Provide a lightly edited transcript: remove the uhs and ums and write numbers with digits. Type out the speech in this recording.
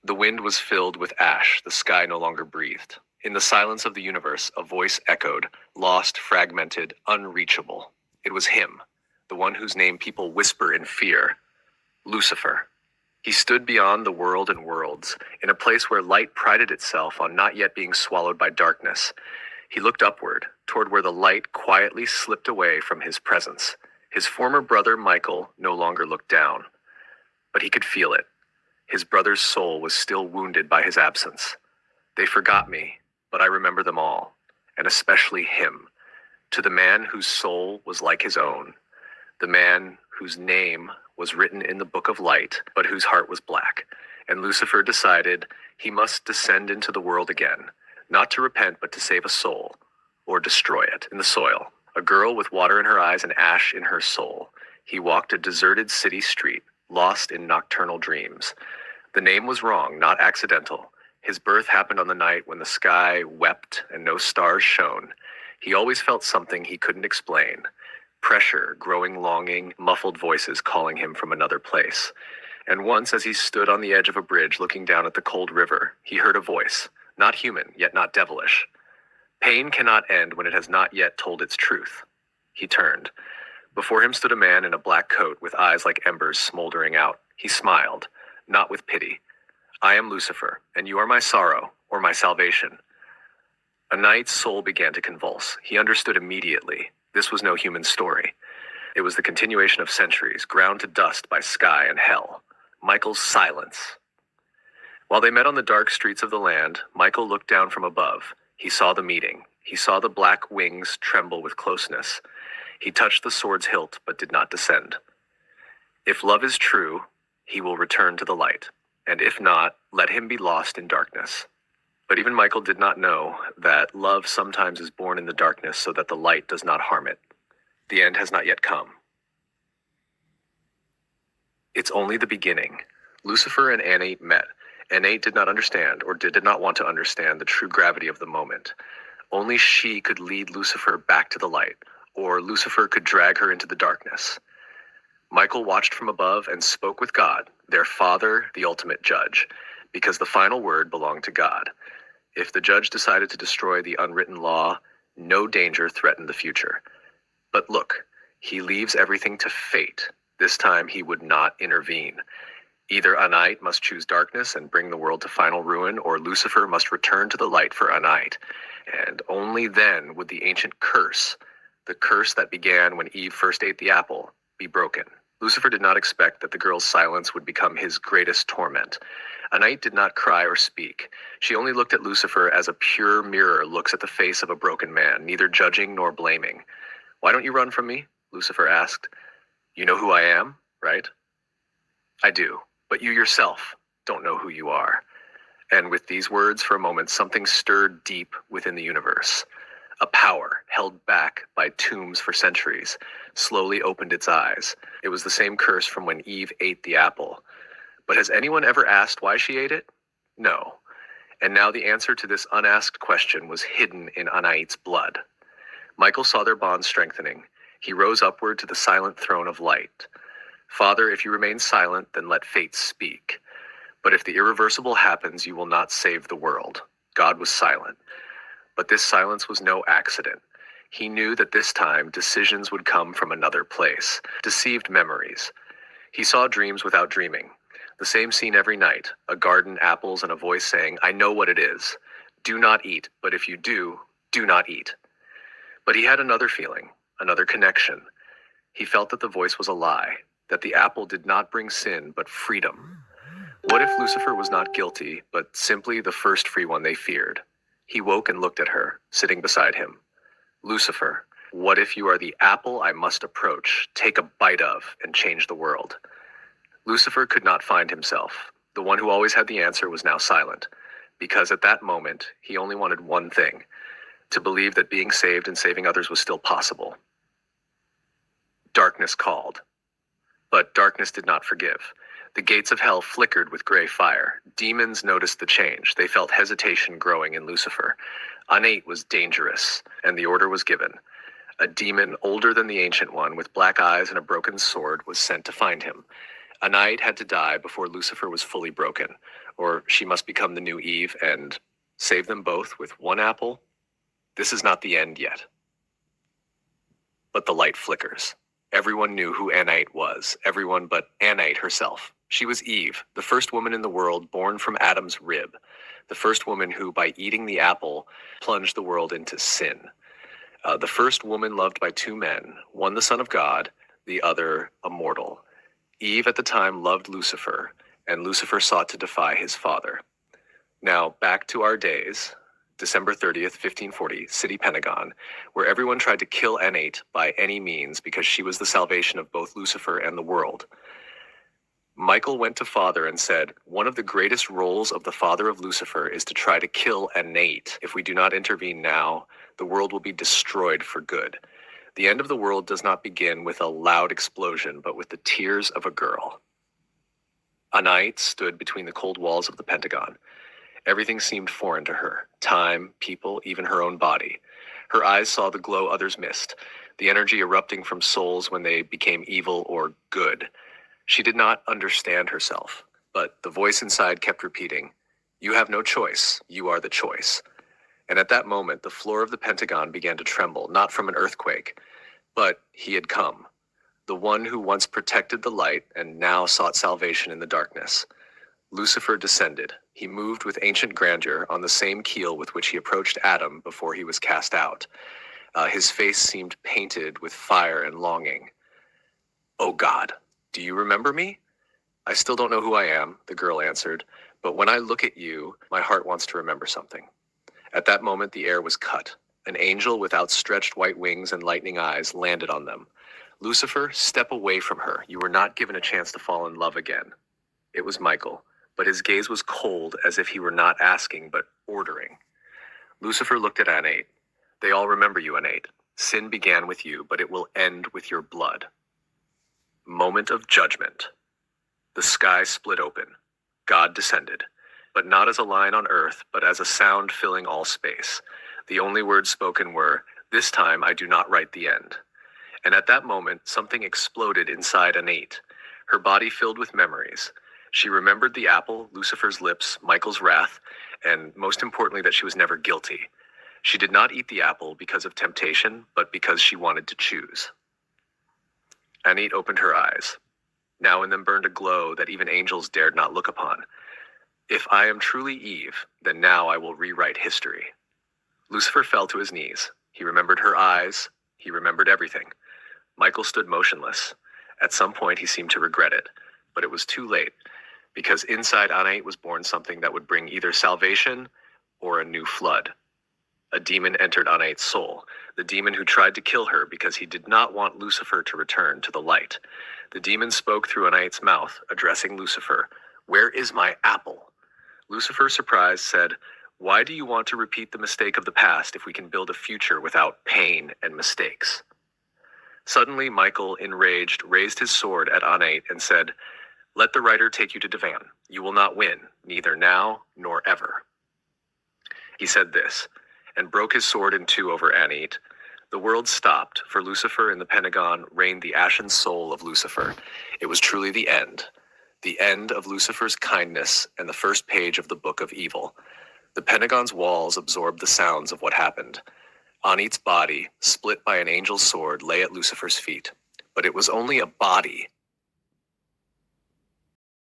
The wind was filled with ash, the sky no longer breathed. In the silence of the universe, a voice echoed, lost, fragmented, unreachable. It was him, the one whose name people whisper in fear, Lucifer. He stood beyond the world and worlds, in a place where light prided itself on not yet being swallowed by darkness. He looked upward, toward where the light quietly slipped away from his presence. His former brother, Michael, no longer looked down, but he could feel it. His brother's soul was still wounded by his absence. They forgot me, but I remember them all, and especially him. To the man whose soul was like his own, the man whose name was written in the book of light, but whose heart was black. And Lucifer decided he must descend into the world again, not to repent, but to save a soul, or destroy it in the soil. A girl with water in her eyes and ash in her soul. He walked a deserted city street, lost in nocturnal dreams. The name was wrong, not accidental. His birth happened on the night when the sky wept and no stars shone. He always felt something he couldn't explain. Pressure, growing longing, muffled voices calling him from another place. And once, as he stood on the edge of a bridge looking down at the cold river, he heard a voice, not human, yet not devilish. Pain cannot end when it has not yet told its truth. He turned. Before him stood a man in a black coat with eyes like embers smoldering out. He smiled, not with pity. I am Lucifer, and you are my sorrow, or my salvation. A knight's soul began to convulse. He understood immediately. This was no human story. It was the continuation of centuries, ground to dust by sky and hell. Michael's silence. While they met on the dark streets of the land, Michael looked down from above. He saw the meeting. He saw the black wings tremble with closeness. He touched the sword's hilt, but did not descend. If love is true, he will return to the light, and if not, let him be lost in darkness. But even Michael did not know that love sometimes is born in the darkness so that the light does not harm it. The end has not yet come. It's only the beginning. Lucifer and Anate met. Anate did not understand, or did not want to understand, the true gravity of the moment. Only she could lead Lucifer back to the light, or Lucifer could drag her into the darkness. Michael watched from above and spoke with God, their Father, the ultimate judge, because the final word belonged to God. If the judge decided to destroy the unwritten law, no danger threatened the future. But look, he leaves everything to fate. This time he would not intervene. Either Anite must choose darkness and bring the world to final ruin, or Lucifer must return to the light for Anite. And only then would the ancient curse, the curse that began when Eve first ate the apple, be broken. Lucifer did not expect that the girl's silence would become his greatest torment. Anite did not cry or speak. She only looked at Lucifer as a pure mirror looks at the face of a broken man, neither judging nor blaming. Why don't you run from me? Lucifer asked. You know who I am, right? I do, but you yourself don't know who you are. And with these words, for a moment, something stirred deep within the universe. A power, held back by tombs for centuries, slowly opened its eyes. It was the same curse from when Eve ate the apple. But has anyone ever asked why she ate it? No. And now the answer to this unasked question was hidden in Anite's blood. Michael saw their bond strengthening. He rose upward to the silent throne of light. Father, if you remain silent, then let fate speak. But if the irreversible happens, you will not save the world. God was silent. But this silence was no accident. He knew that this time decisions would come from another place, deceived memories. He saw dreams without dreaming. The same scene every night, a garden, apples, and a voice saying, I know what it is. Do not eat, but if you do, do not eat. But he had another feeling, another connection. He felt that the voice was a lie, that the apple did not bring sin, but freedom. What if Lucifer was not guilty, but simply the first free one they feared? He woke and looked at her, sitting beside him. Lucifer, what if you are the apple I must approach, take a bite of, and change the world? Lucifer could not find himself. The one who always had the answer was now silent, because at that moment, he only wanted one thing, to believe that being saved and saving others was still possible. Darkness called. But darkness did not forgive. The gates of hell flickered with gray fire. Demons noticed the change. They felt hesitation growing in Lucifer. Anate was dangerous, and the order was given. A demon older than the Ancient One, with black eyes and a broken sword, was sent to find him. A night had to die before Lucifer was fully broken, or she must become the new Eve and save them both with one apple. This is not the end yet. But the light flickers. Everyone knew who Anite was, everyone but Anite herself. She was Eve, the first woman in the world born from Adam's rib, the first woman who, by eating the apple, plunged the world into sin. The first woman loved by two men, one the Son of God, the other a mortal. Eve at the time loved Lucifer, and Lucifer sought to defy his father. Now, back to our days, December 30th, 1540, City Pentagon, where everyone tried to kill Anate by any means because she was the salvation of both Lucifer and the world. Michael went to Father and said, "One of the greatest roles of the father of Lucifer is to try to kill Anate. If we do not intervene now, the world will be destroyed for good. The end of the world does not begin with a loud explosion, but with the tears of a girl." Anite stood between the cold walls of the Pentagon. Everything seemed foreign to her. Time, people, even her own body. Her eyes saw the glow others missed, the energy erupting from souls when they became evil or good. She did not understand herself, but the voice inside kept repeating, "You have no choice. You are the choice." And at that moment, the floor of the Pentagon began to tremble, not from an earthquake, but he had come, the one who once protected the light and now sought salvation in the darkness. Lucifer descended. He moved with ancient grandeur on the same keel with which he approached Adam before he was cast out. His face seemed painted with fire and longing. "Oh God, do you remember me?" "I still don't know who I am," the girl answered, "but when I look at you, my heart wants to remember something." At that moment, the air was cut. An angel with outstretched white wings and lightning eyes landed on them. "Lucifer, step away from her. You were not given a chance to fall in love again." It was Michael, but his gaze was cold, as if he were not asking, but ordering. Lucifer looked at Anate. "They all remember you, Anate. Sin began with you, but it will end with your blood." Moment of judgment. The sky split open. God descended, but not as a line on earth, but as a sound filling all space. The only words spoken were, "This time I do not write the end." And at that moment, something exploded inside Anate. Her body filled with memories. She remembered the apple, Lucifer's lips, Michael's wrath, and most importantly, that she was never guilty. She did not eat the apple because of temptation, but because she wanted to choose. Anate opened her eyes. Now in them burned a glow that even angels dared not look upon. "If I am truly Eve, then now I will rewrite history." Lucifer fell to his knees. He remembered her eyes. He remembered everything. Michael stood motionless. At some point he seemed to regret it, but it was too late, because inside Anate was born something that would bring either salvation or a new flood. A demon entered Anate's soul, the demon who tried to kill her because he did not want Lucifer to return to the light. The demon spoke through Anate's mouth, addressing Lucifer. "Where is my apple?" Lucifer, surprised, said, "Why do you want to repeat the mistake of the past if we can build a future without pain and mistakes?" Suddenly, Michael, enraged, raised his sword at Anate and said, "Let the writer take you to Divan. You will not win, neither now nor ever." He said this, and broke his sword in two over Anate. The world stopped. For Lucifer in the Pentagon reigned the ashen soul of Lucifer. It was truly the end of Lucifer's kindness and the first page of the book of evil. The Pentagon's walls absorbed the sounds of what happened. Anate's body, split by an angel's sword, lay at Lucifer's feet. But it was only a body.